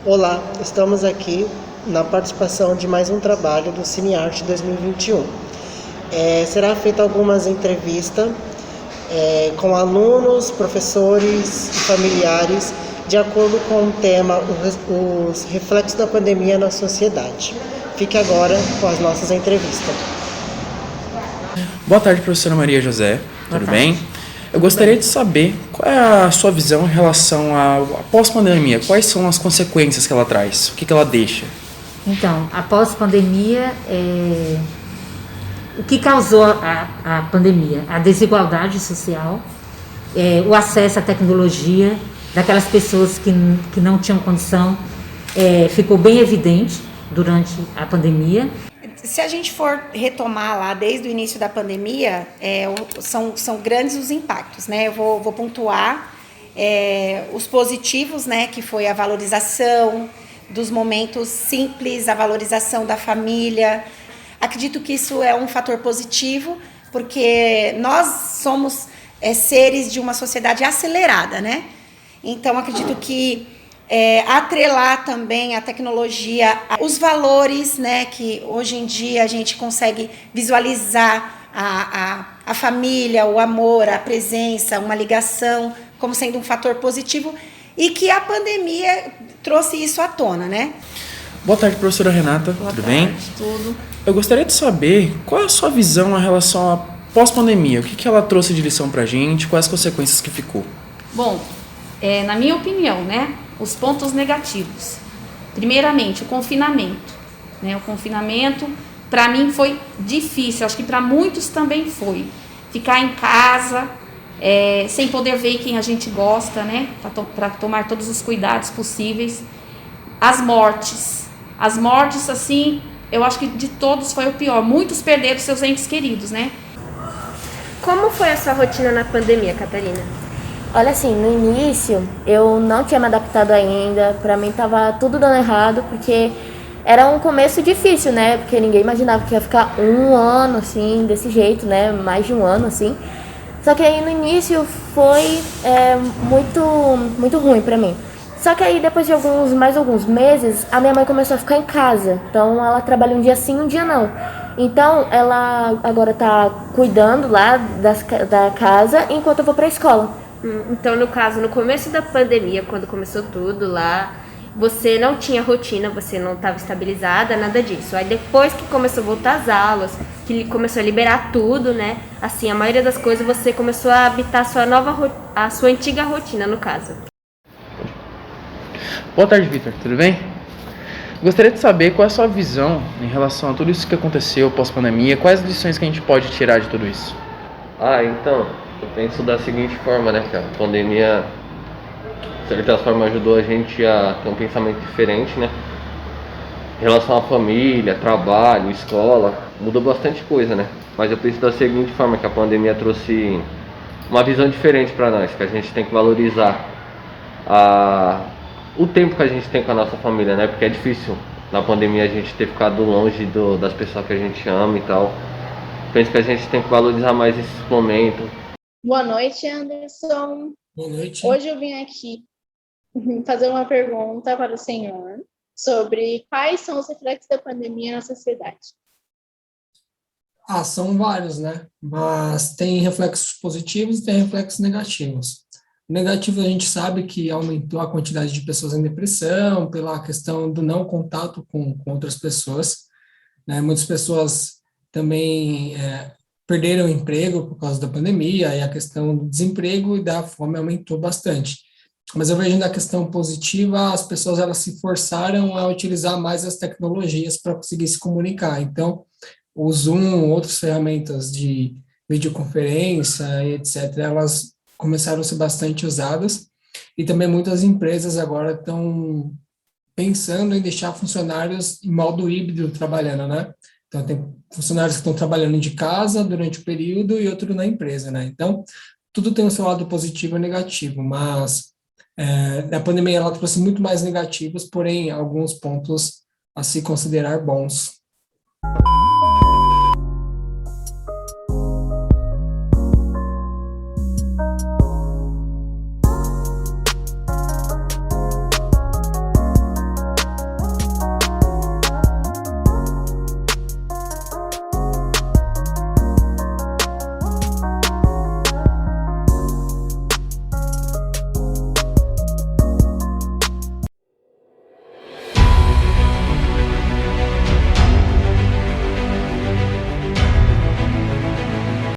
Olá, estamos aqui na participação de mais um trabalho do CineArte 2021. Será feita algumas entrevistas com alunos, professores e familiares de acordo com o tema os reflexos da pandemia na sociedade. Fique agora com as nossas entrevistas. Boa tarde, professora Maria José. Tudo bem? Eu gostaria de saber qual é a sua visão em relação à pós-pandemia. Quais são as consequências que ela traz? O que ela deixa? Então, a pós-pandemia, o que causou a pandemia? A desigualdade social, o acesso à tecnologia, daquelas pessoas que não tinham condição, ficou bem evidente durante a pandemia. Se a gente for retomar lá desde o início da pandemia, são grandes os impactos, né? Eu vou pontuar os positivos, né? Que foi a valorização dos momentos simples, a valorização da família. Acredito que isso é um fator positivo, porque nós somos seres de uma sociedade acelerada, né? Então, acredito que atrelar também a tecnologia, os valores, né, que hoje em dia a gente consegue visualizar a família, o amor, a presença, uma ligação, como sendo um fator positivo, e que a pandemia trouxe isso à tona, né? Boa tarde, professora Renata. Tudo bem? Tudo. Eu gostaria de saber qual é a sua visão em relação à pós-pandemia. O que ela trouxe de lição pra gente? Quais as consequências que ficou? Bom, na minha opinião, né, os pontos negativos. Primeiramente, o confinamento. Né? O confinamento, para mim, foi difícil. Acho que para muitos também foi. Ficar em casa, sem poder ver quem a gente gosta, né? Para tomar todos os cuidados possíveis. As mortes, assim, eu acho que de todos foi o pior. Muitos perderam seus entes queridos, né? Como foi a sua rotina na pandemia, Catarina? Olha, assim, no início eu não tinha me adaptado ainda, pra mim tava tudo dando errado, porque era um começo difícil, né? Porque ninguém imaginava que ia ficar um ano, assim, desse jeito, né? Mais de um ano, assim. Só que aí no início foi muito ruim pra mim. Só que aí depois de mais alguns meses, a minha mãe começou a ficar em casa. Então ela trabalha um dia sim, um dia não. Então ela agora tá cuidando lá da casa enquanto eu vou pra escola. Então, no caso, no começo da pandemia, quando começou tudo lá, você não tinha rotina, você não estava estabilizada, nada disso. Aí depois que começou a voltar às aulas, que começou a liberar tudo, né? Assim, a maioria das coisas você começou a habitar a sua antiga rotina, no caso. Boa tarde, Vitor. Tudo bem? Gostaria de saber qual é a sua visão em relação a tudo isso que aconteceu pós-pandemia. Quais lições que a gente pode tirar de tudo isso? Então, eu penso da seguinte forma, né, que a pandemia, de certa forma, ajudou a gente a ter um pensamento diferente, né? Em relação à família, trabalho, escola, mudou bastante coisa, né? Mas eu penso da seguinte forma, que a pandemia trouxe uma visão diferente para nós, que a gente tem que valorizar o tempo que a gente tem com a nossa família, né? Porque é difícil na pandemia a gente ter ficado longe das pessoas que a gente ama e tal. Penso que a gente tem que valorizar mais esses momentos. Boa noite, Anderson. Boa noite. Hoje eu vim aqui fazer uma pergunta para o senhor sobre quais são os reflexos da pandemia na sociedade. São vários, né? Mas tem reflexos positivos e tem reflexos negativos. O negativo, a gente sabe que aumentou a quantidade de pessoas em depressão, pela questão do não contato com outras pessoas, né? Muitas pessoas também perderam o emprego por causa da pandemia, e a questão do desemprego e da fome aumentou bastante. Mas eu vejo na questão positiva, as pessoas elas se forçaram a utilizar mais as tecnologias para conseguir se comunicar. Então, o Zoom, outras ferramentas de videoconferência, etc., elas começaram a ser bastante usadas, e também muitas empresas agora estão pensando em deixar funcionários em modo híbrido trabalhando, né? Então, tem funcionários que estão trabalhando de casa durante o período e outro na empresa, né? Então, tudo tem o seu lado positivo e negativo, mas a pandemia ela trouxe muito mais negativos, porém, alguns pontos a se considerar bons.